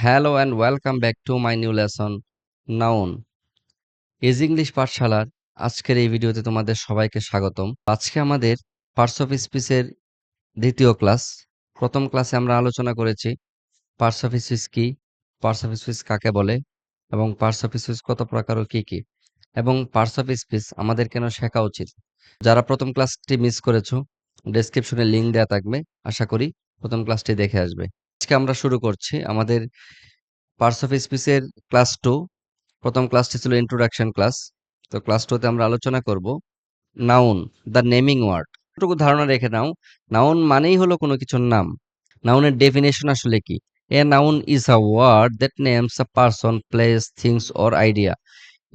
Hello and welcome back to my new lesson Noun is English পাঠশালার আজকের এই ভিডিওতে তোমাদের সবাইকে স্বাগতম। আজকে আমাদের পার্টস অফ স্পিচের দ্বিতীয় ক্লাস। প্রথম ক্লাসে আমরা আলোচনা করেছি পার্টস অফ স্পিচ কি, পার্টস অফ স্পিচ কাকে বলে এবং পার্টস অফ স্পিচ কত প্রকার ও কি এবং পার্টস অফ স্পিচ আমাদের কেন শেখা উচিত। যারা প্রথম ক্লাসটি মিস করেছো ডেসক্রিপশনে লিংক দেওয়া থাকবে, আশা করি প্রথম ক্লাসটি দেখে আসবে। আজকে আমরা শুরু করছি আমাদের পার্টস অফ স্পিচের ক্লাস 2। প্রথম ক্লাসটি ছিল ইন্ট্রোডাকশন ক্লাস। তো ক্লাস 2 তে আমরা আলোচনা করব নাউন, দ্য নেমিং ওয়ার্ড। এটুকু ধারণা রেখে নাও, নাউন মানেই হলো কোনো কিছুর নাম। নাউনের ডেফিনেশন আসলে কি? A noun is a word that names a person, place, things or idea.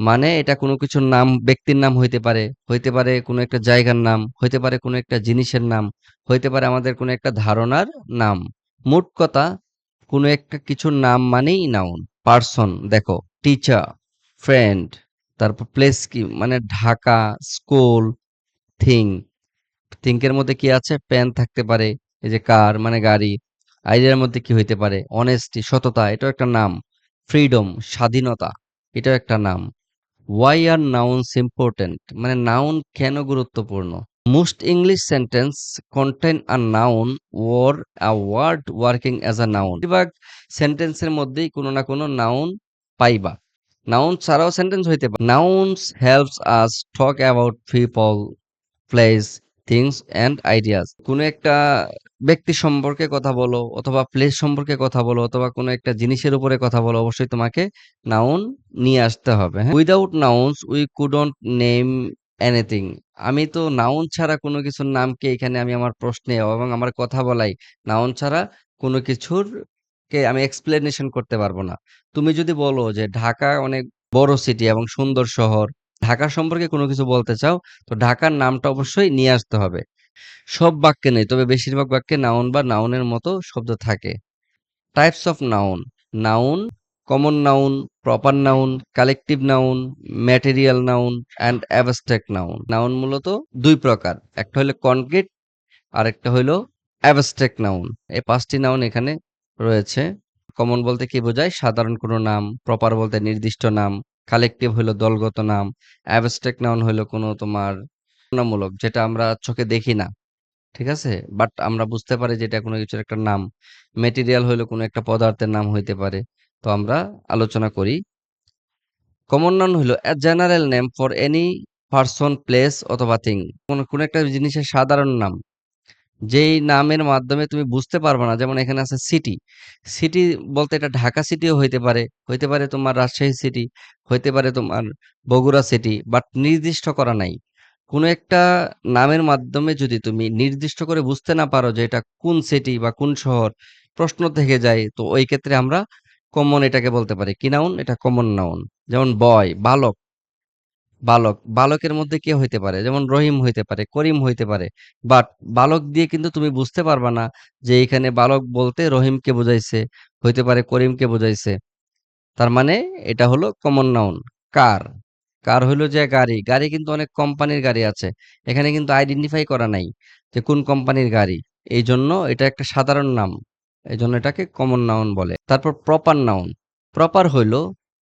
মানে এটা কোনো কিছুর নাম, ব্যক্তির নাম হইতে পারে কোনো একটা জায়গার নাম, হইতে পারে কোনো একটা জিনিসের নাম, হইতে পারে আমাদের কোনো একটা ধারণার নাম। মোট কথা কোনো একটা কিছুর নাম মানেই নাউন। পারসন দেখো, টিচার, ফ্রেন্ড, তারপর প্লেস কি মানে ঢাকা, স্কুল, থিং। থিংকের মধ্যে কি আছে? পেন থাকতে পারে, এই যে কার মানে গাড়ি। আইডিয়ার মধ্যে কি হইতে পারে? অনেস্টি, সততা, এটাও একটা নাম। ফ্রিডম, স্বাধীনতা, এটাও একটা নাম। ওয়াই আর নাউনস ইম্পর্টেন্ট, মানে নাউন কেন গুরুত্বপূর্ণ? Most English sentence contain a noun or a word working as a noun. বেশিরভাগ সেন্টেন্সের মধ্যেই কোনো না কোনো নাউন পাইবা। নাউন ছাড়াও সেন্টেন্স হইতে পারে। Nouns helps us talk about people, place, things and ideas. কোনো একটা ব্যক্তি সম্পর্কে কথা বলো অথবা প্লেস সম্পর্কে কথা বলো অথবা কোনো একটা জিনিসের উপরে কথা বলো, অবশ্যই তোমাকে নাউন নিয়ে আসতে হবে। হ্যাঁ, without nouns we couldn't name anything. আমি তো নাউন ছাড়া কোনো কিছুর নামকে এখানে আমি আমার প্রশ্নে এবং আমার কথা বলাই নাউন ছাড়া কোনো কিছুর কে আমি এক্সপ্লেনেশন করতে পারবো না। তুমি যদি বলো যে ঢাকা অনেক বড় সিটি এবং সুন্দর শহর, ঢাকা সম্পর্কে কোনো কিছু বলতে চাও, তো ঢাকার নামটা অবশ্যই নিয়ে আসতে হবে। সব বাক্যে নেই, তবে বেশিরভাগ বাক্যে নাউন বা নাউনের মতো শব্দ থাকে। Types of noun: noun, common noun, proper noun, collective noun, material noun and abstract noun. Noun মূলত দুই প্রকার, একটা হলো কনক্রিট আর একটা হলো অ্যাবস্ট্রাক্ট নাউন। এই পাঁচটি নাউন এখানে রয়েছে। কমন বলতে কি বোঝায়? সাধারণ কোনো নাম। প্রপার বলতে নির্দিষ্ট নাম। কালেকটিভ হলো দলগত নাম। অ্যাবস্ট্রাক্ট নাউন হলো কোনো তোমার তুলনামূলক, যেটা আমরা চোখে দেখি না, ঠিক আছে, বাট আমরা বুঝতে পারি যে এটা কোনো কিছুর একটা নাম। মেটেরিয়াল হলো কোনো একটা পদার্থের নাম হইতে পারে। তো আমরা আলোচনা করি। কমন নাউন হলো a general name for any person, place অথবা থিং। কোনো একটা জিনিসের সাধারণ নাম, যেই নামের মাধ্যমে তুমি বুঝতে পারবে না। যেমন এখানে আছে সিটি। সিটি বলতে এটা ঢাকা সিটিও হইতে পারে তোমার রাজশাহী সিটি, হইতে পারে তোমার বগুড়া সিটি, বাট নির্দিষ্ট করা নাই। কোনো একটা নামের মাধ্যমে যদি তুমি নির্দিষ্ট করে বুঝতে না পারো যে এটা কোন সিটি বা কোন শহর, প্রশ্ন থেকে যায়, তো ওই ক্ষেত্রে আমরা কমন এটাকে বলতে পারি। কি নাউন? এটা কমন নাউন। যেমন বয়, বালক, বালকের মধ্যে কে হইতে পারে? যেমন রহিম হইতে পারে, করিম হইতে পারে। বাট বালক দিয়ে কিন্তু তুমি বুঝতে পারবা না যে এখানে বালক বলতে রহিমকে বুঝাইছে, হইতে পারে করিমকে বুঝাইছে। তার মানে এটা হলো কমন নাউন। কার, কার হইলো যে গাড়ি। গাড়ি কিন্তু অনেক কোম্পানির গাড়ি আছে, এখানে কিন্তু আইডেন্টিফাই করা নাই যে কোন কোম্পানির গাড়ি। এই জন্য এটা একটা সাধারণ নাম, এই জন্য এটাকে কমন নাউন বলে। তারপর প্রপার নাউন। প্রপার হইল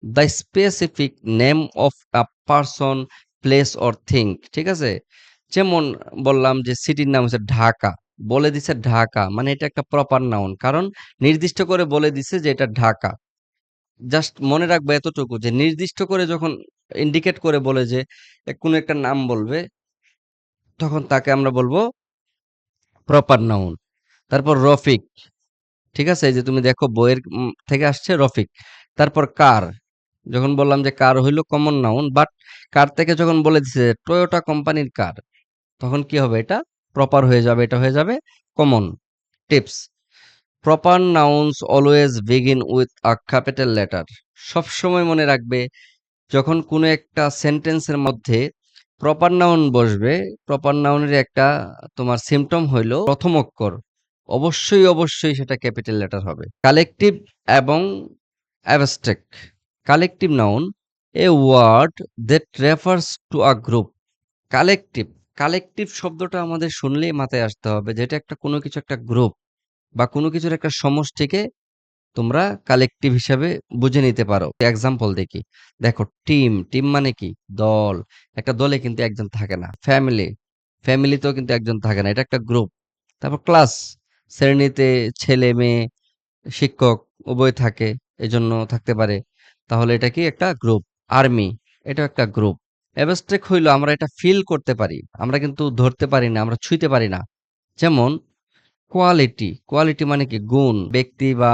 the specific name of a person, place or thing. ঠিক আছে, যেমন বললাম যে সিটির নাম হচ্ছে ঢাকা, বলে দিছে ঢাকা, মানে এটা একটা প্রপার নাউন, কারণ নির্দিষ্ট করে বলে দিছে যে এটা ঢাকা। জাস্ট মনে রাখবে এতটুকু যে নির্দিষ্ট করে যখন ইন্ডিকেট করে বলে যে কোনো একটা নাম বলবে, তখন তাকে আমরা বলবো প্রপার নাউন। তারপর রফিক, ঠিক আছে, এই যে তুমি দেখো বইয়ের থেকে আসছে রফিক। তারপর কার, যখন বললাম যে কার হইলো কমন নাউন, বাট কার থেকে যখন বলে দিছে টয়োটা কোম্পানির কার, তখন কি হবে? এটা প্রপার হয়ে যাবে, এটা হয়ে যাবে common. Tips: proper nouns always begin with a capital letter. সবসময় মনে রাখবে, যখন কোনো একটা সেন্টেন্সের মধ্যে প্রপার নাউন বসবে, প্রপার নাউনের একটা তোমার সিম্পটম হইলো প্রথম অক্ষর অবশ্যই সেটা ক্যাপিটাল লেটার হবে। কালেকটিভ এবং abstract. Collective noun a word that refers to a group. Collective, collective শব্দটা আমাদের শুনলেই মাথায় আসতে হবে যেটা একটা কোনো কিছু একটা গ্রুপ বা কোনো কিছুর একটা সমষ্টিকে তোমরা কালেক্টিভ হিসাবে বুঝে নিতে পারো। এক্সাম্পল দেখি। দেখো টিম, টিম মানে কি? দল। একটা দলে কিন্তু একজন থাকে না। ফ্যামিলি, ফ্যামিলিতেও কিন্তু একজন থাকে না। এটা একটা গ্রুপ। তারপর ক্লাস, শ্রেণীতে ছেলে-মেয়ে, শিক্ষক উভয় থাকে, এজন্য থাকতে পারে। তাহলে এটা কি? একটা গ্রুপ। আর্মি, এটাও একটা গ্রুপ। অ্যাবস্ট্রাক্ট হইলো আমরা এটা ফিল করতে পারি। আমরা কিন্তু ধরতে পারি না, আমরা ছুঁইতে পারি না। যেমন কোয়ালিটি, কোয়ালিটি মানে কি? গুণ। ব্যক্তি বা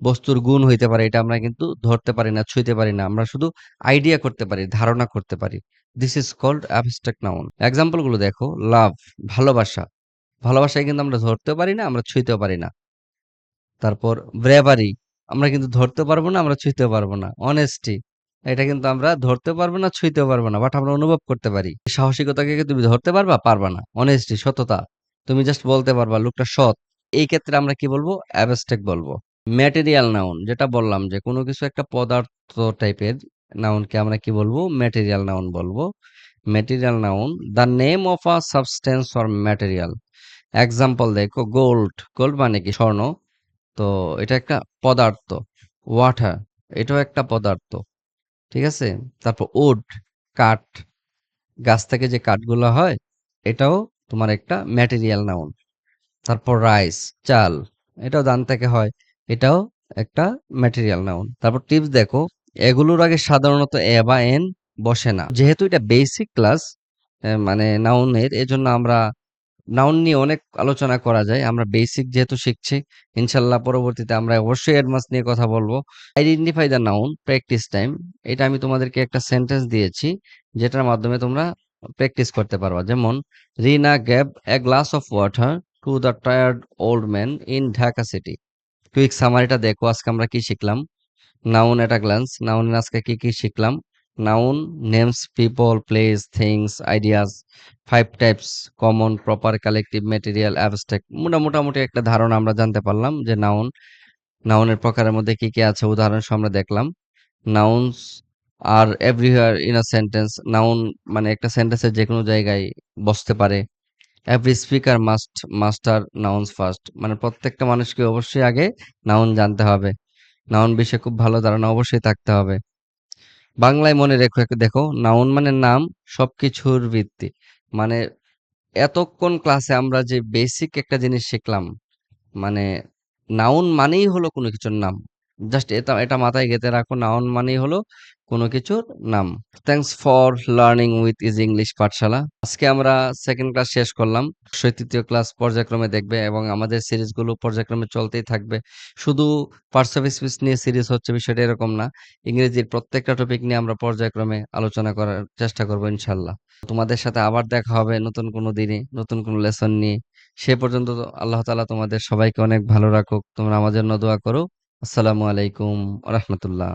বস্তুর গুণ হইতে পারে। এটা আমরা কিন্তু ধরতে পারি না, ছুঁইতে পারি না। আমরা শুধু আইডিয়া করতে পারি, ধারণা করতে পারি। This is called abstract noun. Example গুলো দেখো। লাভ, ভালোবাসা। ভালোবাসায় কিন্তু আমরা ধরতেও পারি না, আমরা ছুঁইতেও পারি না। তারপর ব্রেভারি, আমরা কিন্তু ধরতে পারবো না, আমরা ছুঁইতেও পারবো না। অনেস্টি, এটা কিন্তু আমরা ধরতে পারবো না, ছুঁইতেও পারবো না, বাট আমরা অনুভব করতে পারি। সাহসিকতাকে কি তুমি ধরতে পারবা? পারবা না। অনেস্টি, সততা, তুমি জাস্ট বলতে পারবা লোকটা সৎ। এই ক্ষেত্রে আমরা কি বলবো? অ্যাবস্ট্রাক্ট বলবো। ম্যাটেরিয়াল নাউন, যেটা বললাম যে কোনো কিছু একটা পদার্থ টাইপের নাউনকে আমরা কি বলবো? ম্যাটেরিয়াল নাউন বলবো। Material noun, the name of a substance or material. Example দেখো। গোল্ড, গোল্ড মানে কি? স্বর্ণ। তো এটা একটা পদার্থ। ওয়াটার, এটাও একটা পদার্থ। ঠিক আছে? তারপর উড, কাঠ, গাছ থেকে যে কাঠগুলো হয়, এটাও তোমার একটা ম্যাটেরিয়াল নাউন। তারপর রাইস, চাল, এটাও ধান থেকে হয়, এটাও একটা ম্যাটেরিয়াল নাউন। তারপর টিপস দেখো। এগুলোর আগে সাধারণত এ বা এন বসে না। যেহেতু এটা বেসিক ক্লাস মানে নাউনের, এজন্য আমরা নাউন নিয়ে অনেক আলোচনা করা যায়। আমরা বেসিক যেহেতু শিখছি, ইনশাল্লাহ পরবর্তীতে আমরা অবশ্যই অ্যাডভান্স নিয়ে কথা বলবো। Identify the noun, practice time. এটা আমি তোমাদেরকে একটা সেন্টেন্স দিয়েছি, যেটার মাধ্যমে তোমরা প্র্যাকটিস করতে পারবা। যেমন, Rina gave a glass of water to the tired old man in Dhaka city. Quick সামারিটা দেখো, আজকে আমরা কি শিখলাম। নাউন এট আ গ্ল্যান্স, নাউনের আজকে কি কি শিখলাম। Noun, names people, place, things, ideas. 5 types: common, proper, collective, material, abstract. মোটামুটি একটা ধারণা আমরা জানতে পারলাম যে নাউন, নাউনের প্রকারের মধ্যে কি কি আছে, উদাহরণ সহ আমরা দেখলাম। Nouns are everywhere in a sentence, noun মানে একটা সেন্টেন্সের যে কোনো জায়গায় বসতে পারে। Every speaker must master nouns first, মানে প্রত্যেকটা মানুষকে অবশ্যই আগে নাউন জানতে হবে। নাউন বিষয়ে খুব ভালো ধারণা অবশ্যই থাকতে হবে। বাংলায় মনে রেখো, দেখো, নাউন মানে নাম, সবকিছুর ভিত্তি। মানে এতক্ষণ ক্লাসে আমরা যে বেসিক একটা জিনিস শিখলাম, মানে নাউন মানেই হলো কোনো কিছুর নাম। জাস্ট এটা এটা মাথায় গেঁথে রাখো, নাউন মানেই হলো কোনো কিছুর নাম। Thanks for learning with is English পাঠশালা। আজকে আমরা সেকেন্ড ক্লাস শেষ করলাম। অবশ্যই তৃতীয় ক্লাস পর্যায়ক্রমে দেখবে এবং আমাদের সিরিজগুলো পর্যায়ক্রমে চলতেই থাকবে। শুধু পার্টস অফ স্পিচ নিয়ে সিরিজ হচ্ছে বিষয়টা এরকম না। ইংরেজির প্রত্যেকটা টপিক নিয়ে আমরা পর্যায়ক্রমে আলোচনা করার চেষ্টা করব ইনশাল্লাহ। তোমাদের সাথে আবার দেখা হবে নতুন কোনো দিনে, নতুন কোনো লেসন নিয়ে। সে পর্যন্ত আল্লাহ তাআলা তোমাদের সবাইকে অনেক ভালো রাখুক। তোমরা আমার জন্য দোয়া করো। আসসালামু আলাইকুম ওয়া রাহমাতুল্লাহ।